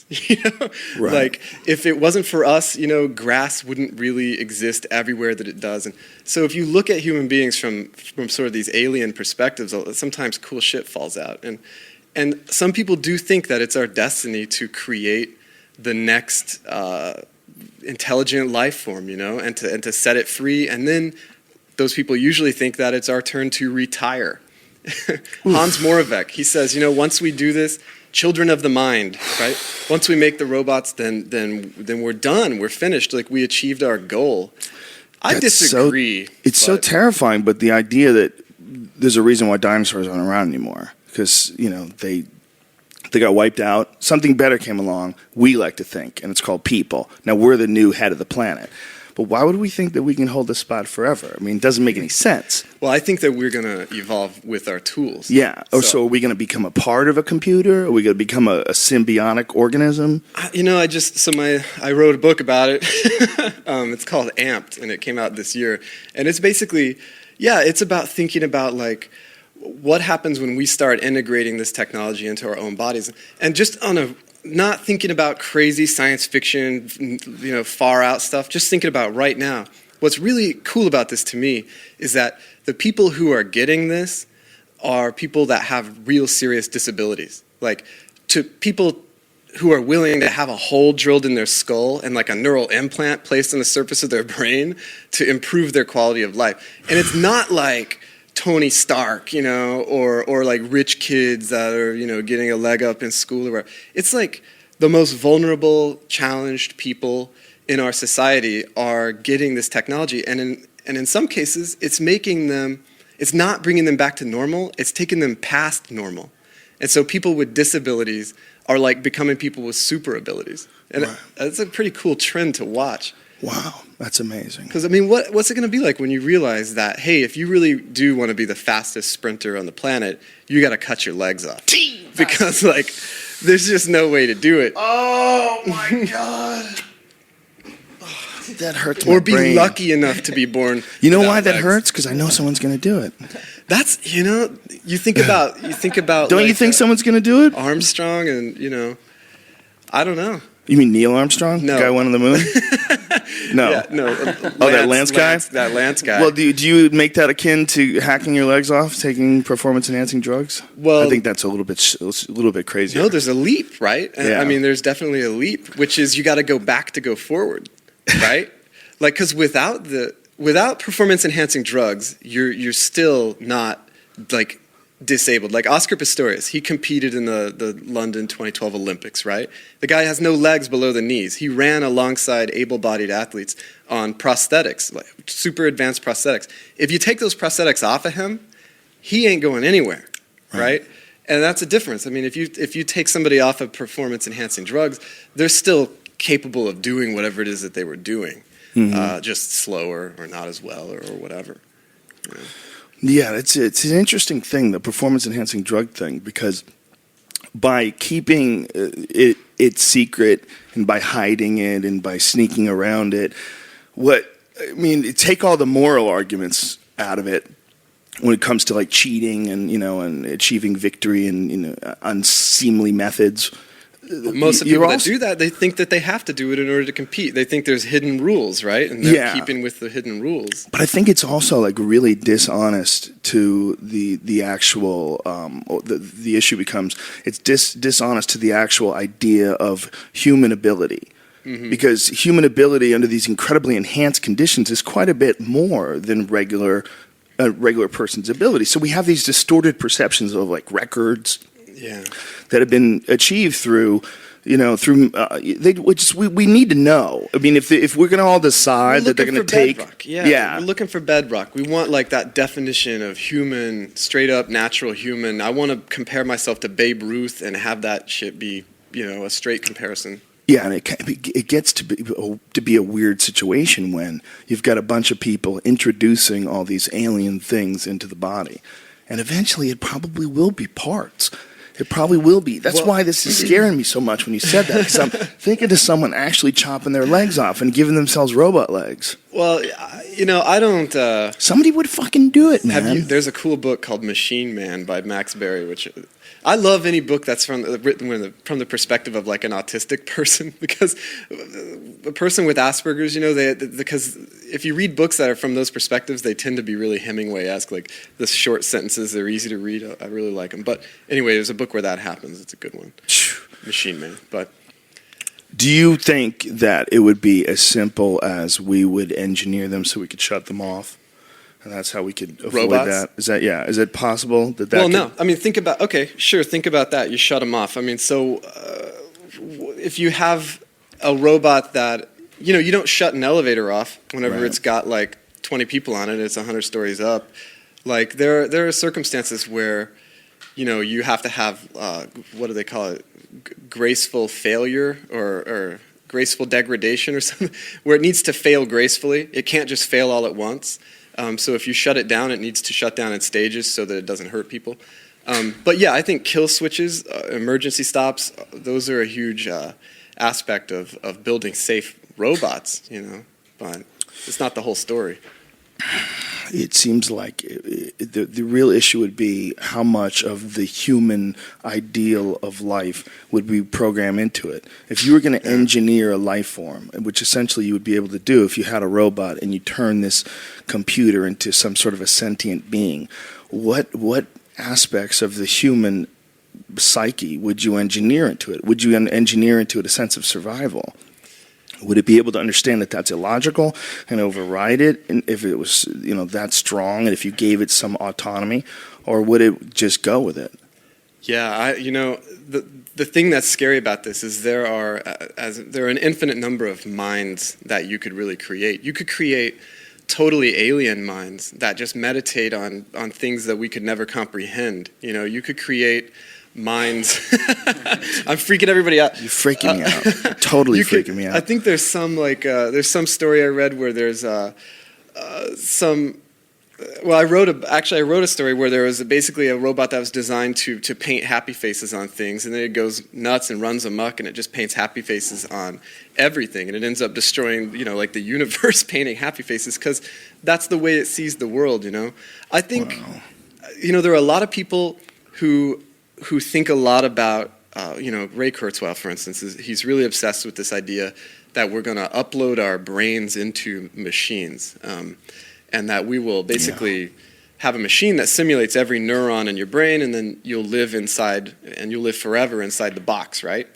You know, Right. like if it wasn't for us, you know, grass wouldn't really exist everywhere that it does. And so if you look at human beings from sort of these alien perspectives, sometimes cool shit falls out. And some people do think that it's our destiny to create the next intelligent life form, you know, and to set it free. And then those people usually think that it's our turn to retire. Hans Moravec, he says, you know, once we do this, children of the mind, right? Once we make the robots, then we're done. We're finished. Like we achieved our goal. I disagree. It's so terrifying, but the idea that there's a reason why dinosaurs aren't around anymore, because, you know, they got wiped out. Something better came along, we like to think, and it's called people. Now we're the new head of the planet. But why would we think that we can hold this spot forever? I mean, it doesn't make any sense. Well, I think that we're going to evolve with our tools. Yeah. So are we going to become a part of a computer? Are we going to become a symbiotic organism? You know, I wrote a book about it. It's called Amped, and it came out this year. And it's basically, it's about thinking about like what happens when we start integrating this technology into our own bodies. And just not thinking about crazy science fiction, you know, far out stuff, just thinking about right now. What's really cool about this to me is that the people who are getting this are people that have real serious disabilities. Like to people who are willing to have a hole drilled in their skull and like a neural implant placed on the surface of their brain to improve their quality of life. And it's not like Tony Stark, you know, or like rich kids that are, you know, getting a leg up in school or whatever. It's like the most vulnerable, challenged people in our society are getting this technology. And in some cases, it's not bringing them back to normal, it's taking them past normal. And so people with disabilities are like becoming people with super abilities. And It's a pretty cool trend to watch. Wow, that's amazing. Because, I mean, what's it going to be like when you realize that, hey, if you really do want to be the fastest sprinter on the planet, you got to cut your legs off. Because, like, there's just no way to do it. Oh, my God. That hurts my Or be brain. lucky enough to be born. You know why that legs. hurts? Because I know someone's going to do it. That's, you know, you think about. Don't you think someone's going to do it? Armstrong and, you know, I don't know. You mean Neil Armstrong? No. The guy went on the moon? No. Yeah, no. That Lance guy? That Lance guy. Well, do you make that akin to hacking your legs off, taking performance-enhancing drugs? Well, I think that's a little bit crazy. No, there's a leap, right? And, Yeah. I mean, there's definitely a leap, which is you got to go back to go forward, right? Like, because without performance-enhancing drugs, you're still not like disabled. Like Oscar Pistorius, he competed in the London 2012 Olympics, right? The guy has no legs below the knees. He ran alongside able-bodied athletes on prosthetics, like super advanced prosthetics. If you take those prosthetics off of him, he ain't going anywhere, right? And that's a difference. I mean, if you take somebody off of performance-enhancing drugs, they're still capable of doing whatever it is that they were doing, just slower or not as well or whatever. You know? Yeah, it's an interesting thing, the performance-enhancing drug thing, because by keeping it secret and by hiding it and by sneaking around it, take all the moral arguments out of it when it comes to like cheating and, you know, and achieving victory and, you know, unseemly methods. Most of the people that do that, they think that they have to do it in order to compete. They think there's hidden rules, right? And they're keeping with the hidden rules. But I think it's also like really dishonest to the actual, the issue becomes, it's dishonest to the actual idea of human ability. Mm-hmm. Because human ability under these incredibly enhanced conditions is quite a bit more than regular person's ability. So we have these distorted perceptions of like records, that have been achieved through, you know, we need to know. I mean, if we're going to all decide that they're going to take, bedrock. We're looking for bedrock. We want like that definition of human, straight up natural human. I want to compare myself to Babe Ruth and have that shit be, you know, a straight comparison. Yeah, and it gets to be a weird situation when you've got a bunch of people introducing all these alien things into the body, and eventually it probably will be parts. It probably will be. That's why this is scaring me so much when you said that, because I'm thinking of someone actually chopping their legs off and giving themselves robot legs. Well, you know, I don't... Somebody would fucking do it, man. There's a cool book called Machine Man by Max Berry, which I love any book that's written from the perspective of like an autistic person, because a person with Asperger's, because if you read books that are from those perspectives, they tend to be really Hemingway-esque, like the short sentences. They're easy to read. I really like them. But anyway, there's a book where that happens. It's a good one. Machine Man. But do you think that it would be as simple as we would engineer them so we could shut them off? And that's how we could avoid robots? that. Is it possible that well, could... no. I mean, think about that. You shut them off. I mean, so if you have a robot that, you don't shut an elevator off whenever it's got like 20 people on it, it's 100 stories up. Like there are circumstances where, you have to have, what do they call it? Graceful failure or graceful degradation or something, where it needs to fail gracefully. It can't just fail all at once. So if you shut it down, it needs to shut down in stages so that it doesn't hurt people. But yeah, I think kill switches, emergency stops, those are a huge aspect of building safe robots, but it's not the whole story. It seems like the real issue would be how much of the human ideal of life would we program into it. If you were going to engineer a life form, which essentially you would be able to do if you had a robot and you turn this computer into some sort of a sentient being, what aspects of the human psyche would you engineer into it? Would you engineer into it a sense of survival? Would it be able to understand that that's illogical and override it, and if it was that strong, and if you gave it some autonomy, or would it just go with it? Yeah, the thing that's scary about this is there are an infinite number of minds that you could really create. You could create totally alien minds that just meditate on things that we could never comprehend. You could create minds. I'm freaking everybody out. You're freaking me out. Totally freaking me out. I think there's some story I read where there's some. Well, I wrote a story where there was basically a robot that was designed to paint happy faces on things, and then it goes nuts and runs amok, and it just paints happy faces on everything, and it ends up destroying, like the universe, painting happy faces, because that's the way it sees the world. I think, there are a lot of people who think a lot about, Ray Kurzweil, for instance, he's really obsessed with this idea that we're going to upload our brains into machines, and that we will basically have a machine that simulates every neuron in your brain, and then you'll live inside, and you'll live forever inside the box, right?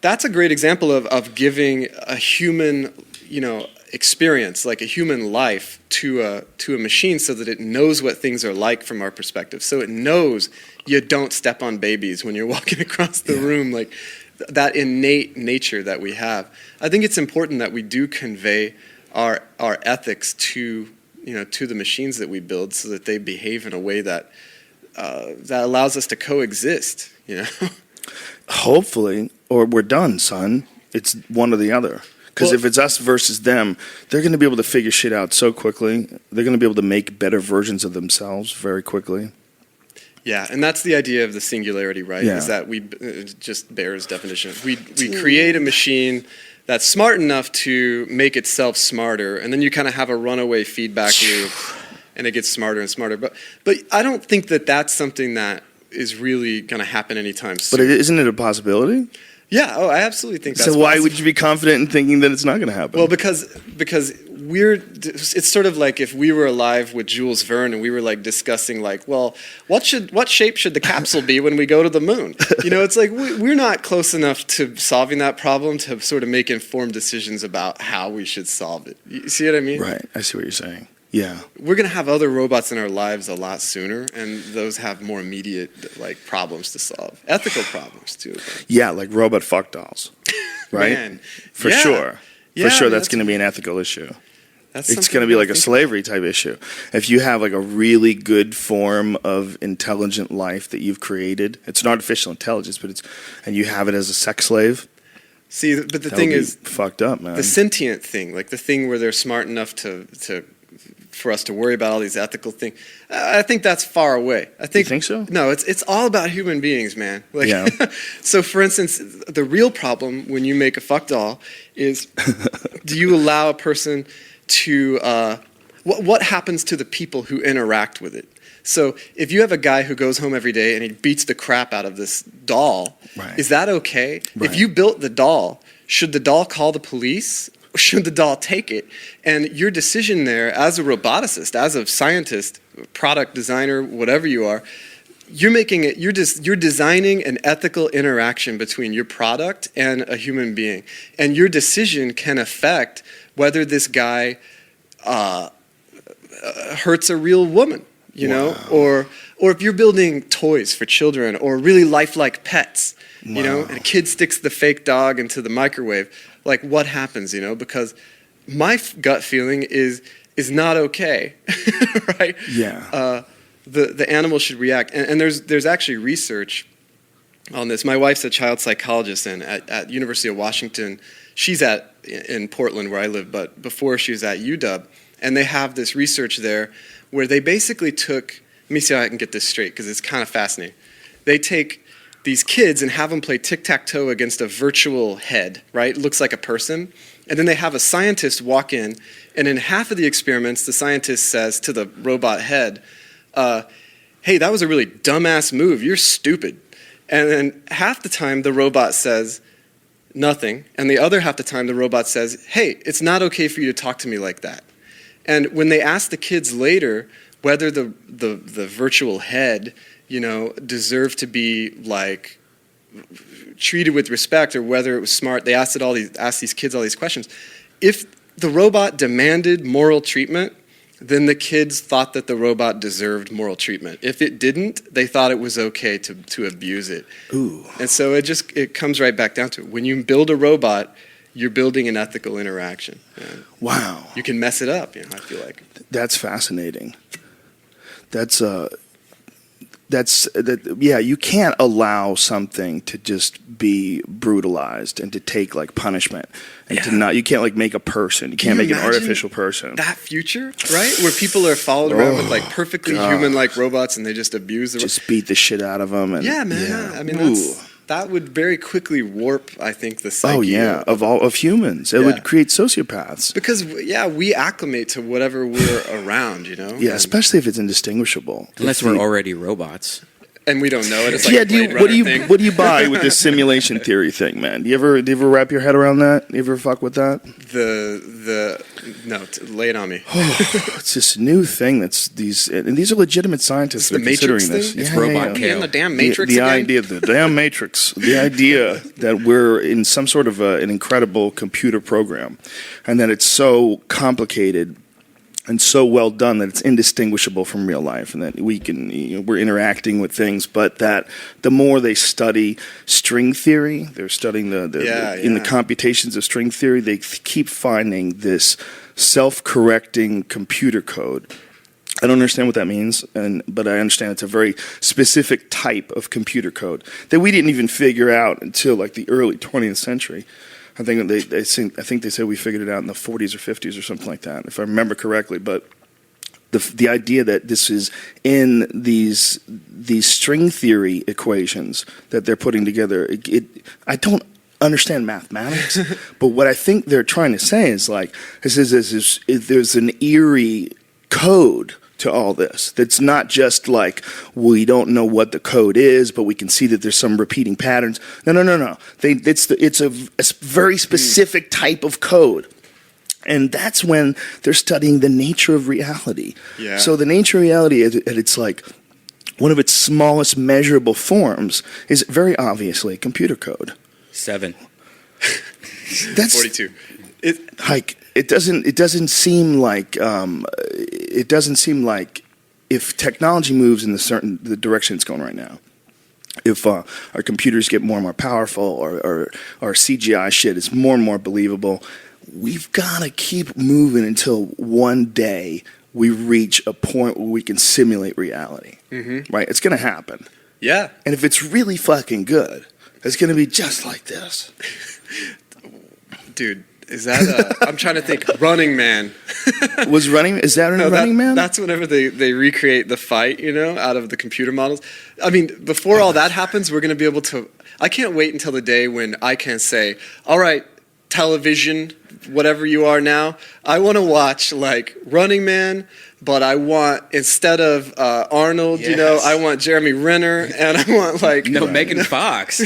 That's a great example of giving a human, experience, like a human life, to a machine, so that it knows what things are like from our perspective. So it knows you don't step on babies when you're walking across the room, like that innate nature that we have. I think it's important that we do convey our ethics to the machines that we build, so that they behave in a way that allows us to coexist. Hopefully, or we're done, son. It's one or the other. Because if it's us versus them, they're going to be able to figure shit out so quickly. They're going to be able to make better versions of themselves very quickly. Yeah, and that's the idea of the singularity, right? Yeah. Is that it just bears definition. We create a machine that's smart enough to make itself smarter, and then you kind of have a runaway feedback loop, and it gets smarter and smarter. But I don't think that that's something that is really going to happen anytime soon. But isn't it a possibility? Yeah, I absolutely think that's So why would you be confident in thinking that it's not going to happen? Well, because it's sort of like if we were alive with Jules Verne and we were like discussing like, well, what shape should the capsule be when we go to the moon? It's like we're not close enough to solving that problem to sort of make informed decisions about how we should solve it. You see what I mean? Right. I see what you're saying. Yeah. We're going to have other robots in our lives a lot sooner, and those have more immediate problems to solve. Ethical problems, too. Yeah, like robot fuck dolls. Right? Man. For sure. For sure, that's going to be an ethical issue. It's going to be like a slavery type issue. If you have like a really good form of intelligent life that you've created, it's an artificial intelligence, and you have it as a sex slave. See, but the thing is fucked up, man. The sentient thing, like the thing where they're smart enough for us to worry about all these ethical things, I think that's far away. You think so? No, it's all about human beings, man. So, for instance, the real problem when you make a fuck doll is, do you allow a person to what happens to the people who interact with it? So if you have a guy who goes home every day and he beats the crap out of this doll, is that okay? Right. If you built the doll, should the doll call the police? Or should the doll take it? And your decision there as a roboticist, as a scientist, product designer, whatever you are, you're making it. You're designing an ethical interaction between your product and a human being, and your decision can affect whether this guy hurts a real woman, you know, or if you're building toys for children or really lifelike pets, you know, and a kid sticks the fake dog into the microwave, like what happens, you know? Because my gut feeling is not okay, right? Yeah. The animal should react, and there's actually research on this. My wife's a child psychologist, and at University of Washington, she's in Portland where I live, but before she was at UW, and they have this research there where they basically took. Let me see how I can get this straight because it's kind of fascinating. They take these kids and have them play tic-tac-toe against a virtual head, right? It looks like a person, and then they have a scientist walk in, and in half of the experiments, the scientist says to the robot head, hey, that was a really dumbass move. You're stupid. And then half the time the robot says nothing. And the other half the time the robot says, hey, it's not okay for you to talk to me like that. And when they ask the kids later whether the virtual head, you know, deserved to be like treated with respect or whether it was smart, they asked these kids all these questions. If the robot demanded moral treatment, then the kids thought that the robot deserved moral treatment. If it didn't, they thought it was okay to abuse it. Ooh. And so it comes right back down to it. When you build a robot, you're building an ethical interaction. Wow. You can mess it up, you know, I feel like. That's fascinating. Yeah, you can't allow something to just be brutalized and to take like punishment and to not, you can't like make a person, you can't make an artificial person. That future, right? Where people are followed around with like perfectly human-like robots and they just abuse the just beat the shit out of them. And, yeah, man. I mean, that would very quickly warp, I think, the psyche. Of humans. It would create sociopaths. Because, we acclimate to whatever we're around, you know? Yeah, especially if it's indistinguishable. Unless we're already robots. And we don't know it. It's like what do you buy with this simulation theory thing, man? Do you ever wrap your head around that? You ever fuck with that? Lay it on me. It's this new thing that's these are legitimate scientists that are considering this. It's robot in the damn Matrix. The idea of the damn Matrix. The idea that we're in some sort of an incredible computer program, and that it's so complicated and so well done that it's indistinguishable from real life, and that we're interacting with things, but that the more they study string theory, they're studying in the computations of string theory, they keep finding this self-correcting computer code. I don't understand what that means, but I understand it's a very specific type of computer code that we didn't even figure out until like the early 20th century. I think they said we figured it out in the 40s or 50s or something like that, if I remember correctly. But the idea that this is in these string theory equations that they're putting together, I don't understand mathematics, but what I think they're trying to say is like there's an eerie code to all this. That's not just like we don't know what the code is, but we can see that there's some repeating patterns. No. It's a very specific type of code. And that's when they're studying the nature of reality. Yeah. So the nature of reality, it's like one of its smallest measurable forms is very obviously computer code. 7. That's 42. It doesn't seem like if technology moves in the direction it's going right now, if our computers get more and more powerful, or our CGI shit is more and more believable, we've got to keep moving until one day we reach a point where we can simulate reality. Mm-hmm. Right? It's going to happen. Yeah. And if it's really fucking good, it's going to be just like this. Dude. Is that I'm trying to think. Running Man. Is that Running Man? That's whenever they recreate the fight, you know, out of the computer models. I mean, before all that happens, we're going to be able to. I can't wait until the day when I can say, all right, television, whatever you are now, I want to watch like Running Man, but I want, instead of Arnold, Yes. I want Jeremy Renner, and I want like No, Megan Fox.